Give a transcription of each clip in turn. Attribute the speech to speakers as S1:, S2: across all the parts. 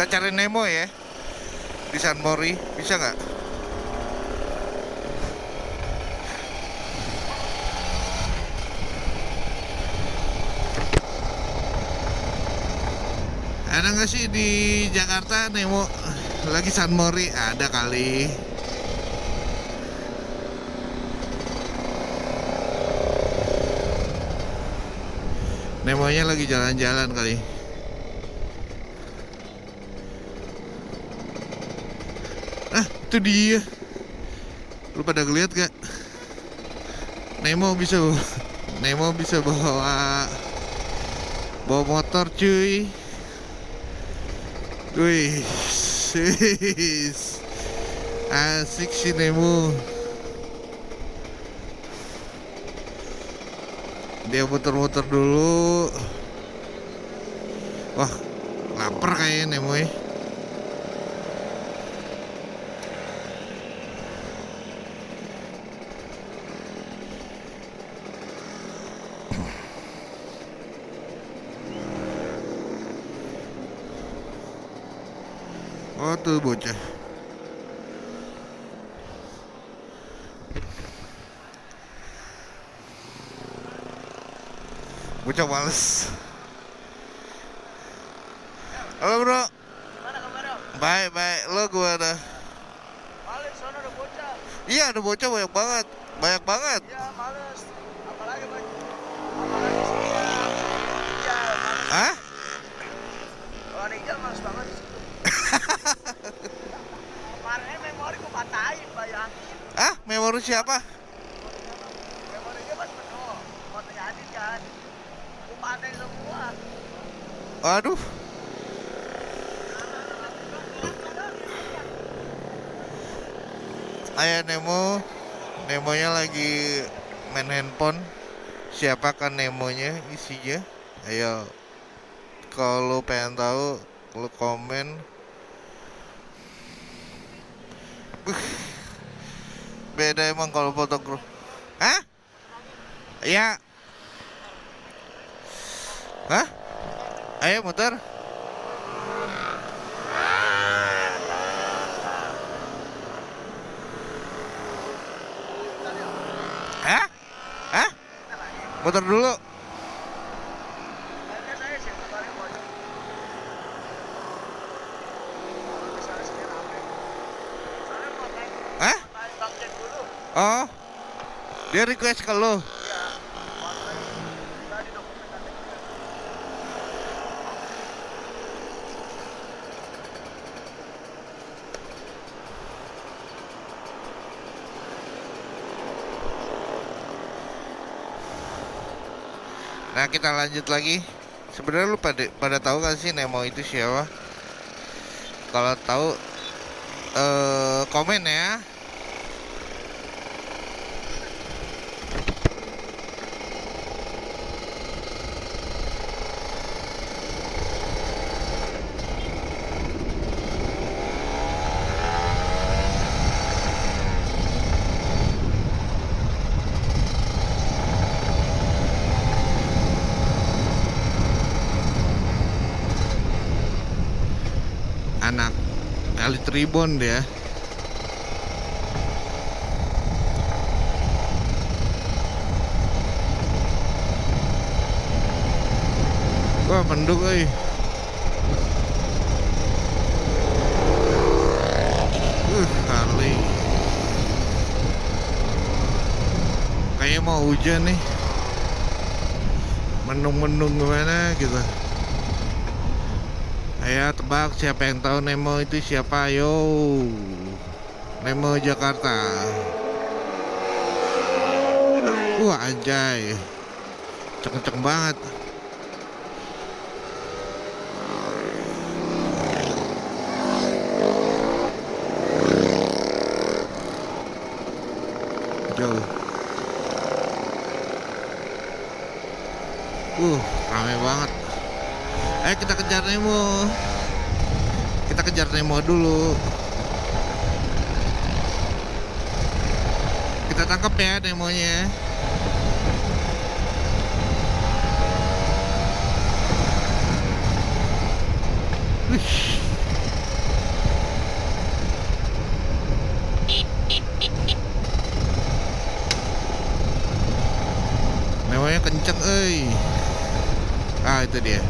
S1: Kita cari Nemo ya di San Mori, bisa nggak? Ada nggak sih di Jakarta Nemo lagi San Mori? Ada kali. Nemonya lagi jalan-jalan kali. Ah, itu dia. Lu pada ngeliat gak? Nemo bisa Nemo bisa bawa motor cuy. Wih, asik sih Nemo. Dia muter-muter dulu. Wah, lapar kayaknya Nemo ya. Oh tuh bocah. Bocah males. Halo bro.
S2: Gimana kabar?
S1: Baik baik. Lo gimana?
S2: Males, sono ada bocah.
S1: Iya ada bocah banyak banget. Banyak banget.
S2: Iya, males. Apalagi sih ya, males.
S1: Hah?
S2: Kalau ada hijau males banget di situ. Kemarin memori gua patahin, bayangin.
S1: Ah, memori siapa?
S2: Memorinya kan penuh. Fotonya Adit kan. Gua patahin semua.
S1: Waduh. Ayo Nemo. Nemonya lagi main handphone. Siapakah Nemonya isinya? Ayo. Kalau pengen tahu, lu komen. Beda emang kalau foto grup. Hah? Iya. Hah? Ayo muter. Hah? Hah? Muter dulu.
S2: Kayaknya saya sih kemarin bocah. Misalnya sini rame. Soalnya mau naik
S1: Hah?
S2: Bang Jen dulu.
S1: Oh. Dia request ke lu.
S2: Iya. Fotoin. Tadi dokumen KTP.
S1: Nah, kita lanjut lagi. Sebenarnya lu pada tahu gak sih Nemo itu siapa? Kalau tahu komen ya. Anak kali Tribun dia. Wah, mendung euy. Kali. Kayaknya mau hujan nih. Mendung-mendung gimana gitu. Ayo tebak siapa yang tahu Nemo itu siapa? Yo. Nemo Jakarta. Wah, anjay. Kenceng banget. Jauh. Rame banget. Ayo kita kejar Nemo. Kita kejar Nemo dulu. Kita tangkap ya Nemonya. Wih. kenceng, itu dia.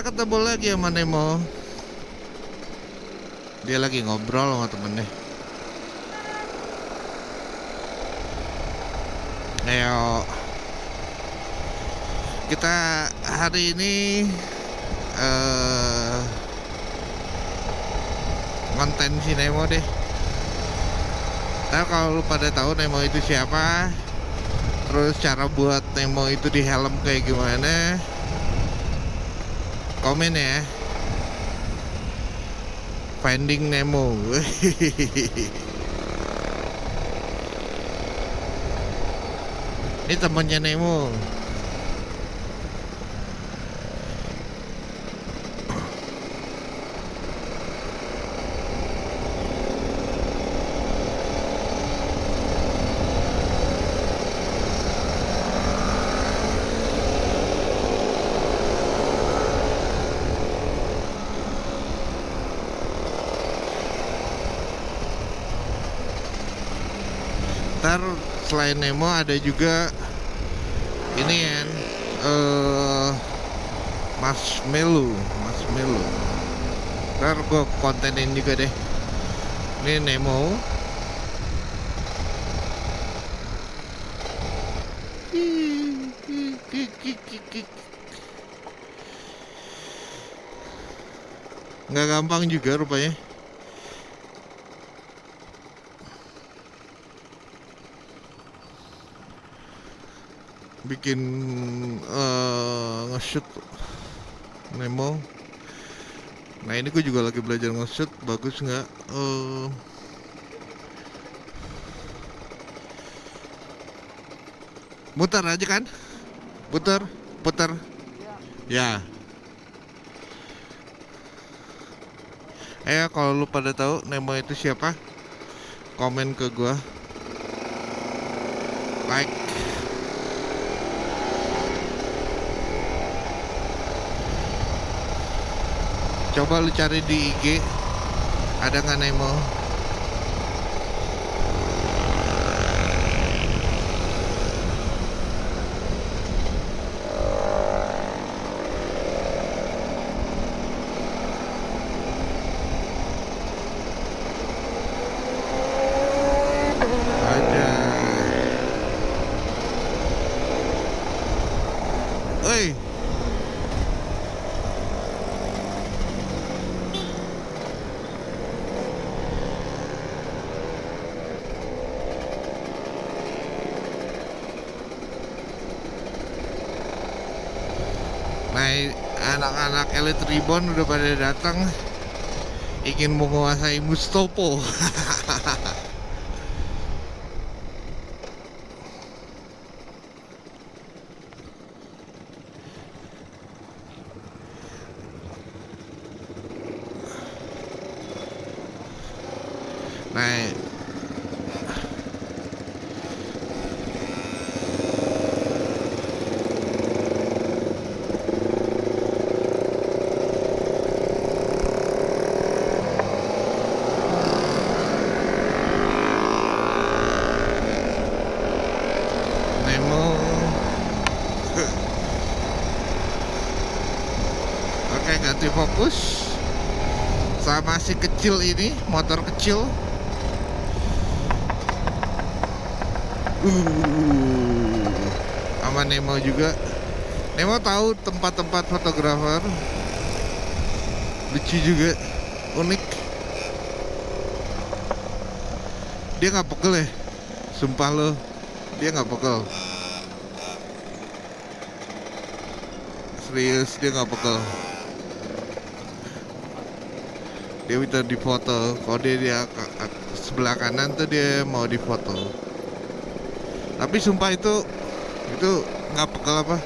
S1: Ketemu lagi sama Nemo. Dia lagi ngobrol sama temennya. Ayo, kita hari ini konten si Nemo deh. Nah, kalau lu pada tahu Nemo itu siapa, terus cara buat Nemo itu di helm kayak gimana, komen ya. Finding Nemo. Ini temennya Nemo. Ntar selain Nemo ada juga ini kan, Marshmallow. Ntar gue kontenin juga deh. Ini Nemo. Nggak gampang juga rupanya. Bikin nge-shoot Nemo. Nah, ini gue juga lagi belajar nge-shoot. Bagus nggak? Muter aja kan? Putar. Ya. Kalau lu pada tahu Nemo itu siapa, komen ke gua. Like. Coba lu cari di IG, ada nggak Nemo? Ada. Oi. Nah, anak-anak Elite Reborn udah pada datang, ingin menguasai Mustopo. Nah, Nemo. Oke, ganti fokus. Sama si kecil ini, motor kecil. Sama Nemo juga. Nemo tahu tempat-tempat fotografer. Lucu juga, unik. Dia nggak pegel ya, sumpah lo, dia nggak pegel. Serius, dia nggak pegel. Dia minta difoto. Kalau dia sebelah kanan tuh dia mau difoto. Tapi sumpah itu nggak pegel apa.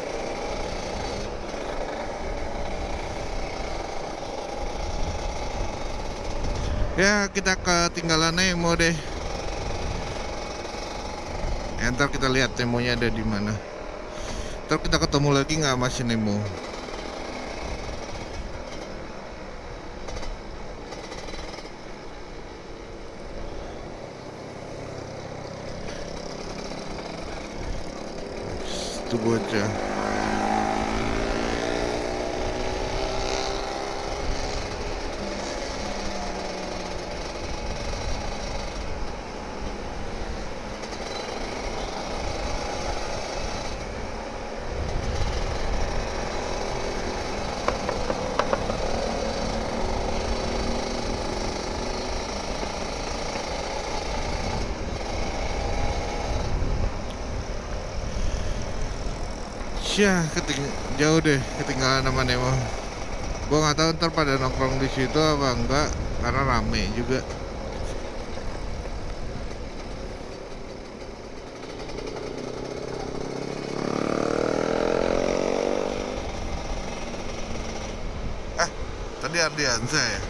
S1: Ya, kita ketinggalan Nemo deh. Ntar kita lihat Nemonya ada di mana. Ntar kita ketemu lagi nggak sama si Nemo. tuh bocah. Syah, jauh deh ketinggalan sama Nemo. Gua nggak tahu ntar pada nongkrong di situ apa enggak, karena rame juga. Tadi Ardiansa ya?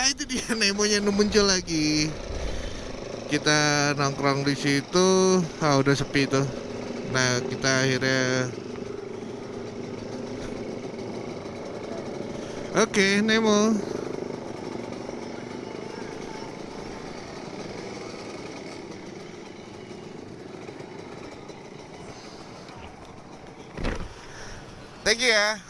S1: Itu dia Nemonya muncul lagi. Kita nongkrong di situ, udah sepi tuh. Nah, kita akhirnya oke, Nemo. Thank you ya.